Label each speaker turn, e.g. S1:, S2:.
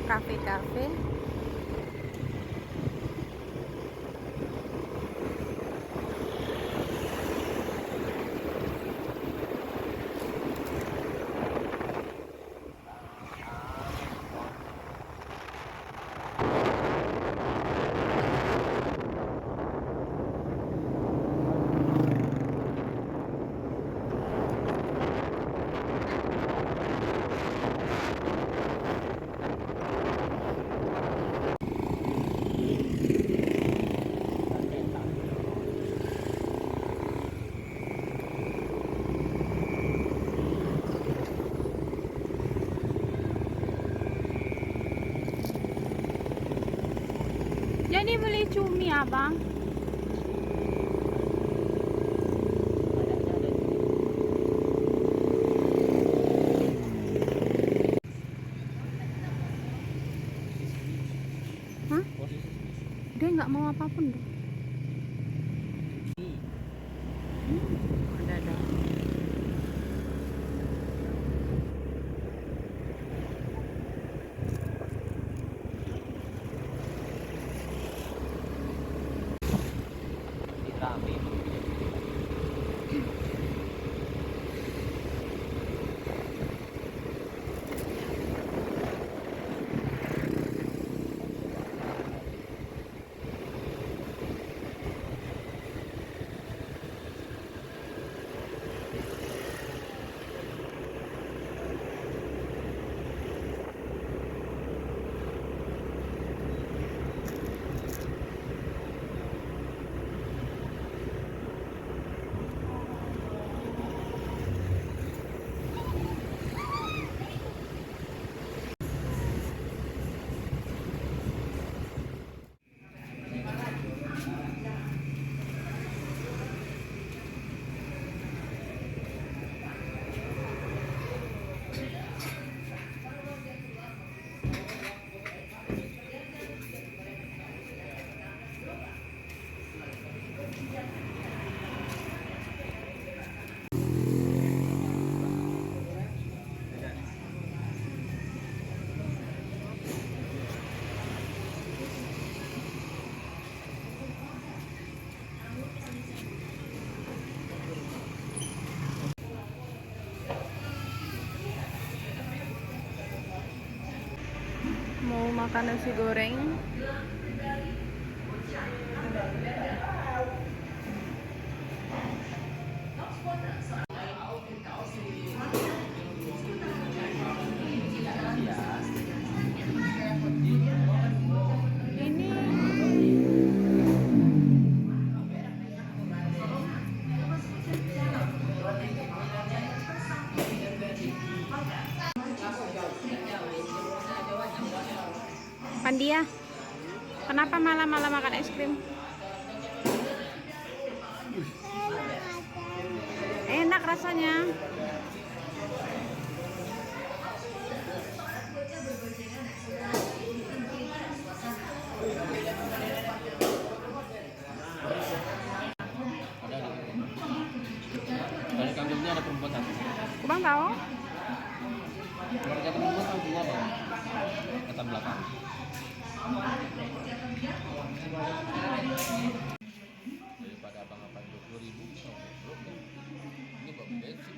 S1: kafe-kafe. Jadi beli cumi abang. Hah? Dia nggak mau apapun deh. Ada.
S2: Rame.
S1: Mau makan nasi goreng. Pandia, kenapa malam-malam makan es krim? Enak rasanya.
S2: Dari kantornya ada perempuan satu.
S1: Bang tahu?
S2: Keluarga perempuan tahu dua bang. Kata belakang. Daripada abang-abang 20.000 bisa belum ya. Ini kok bensin.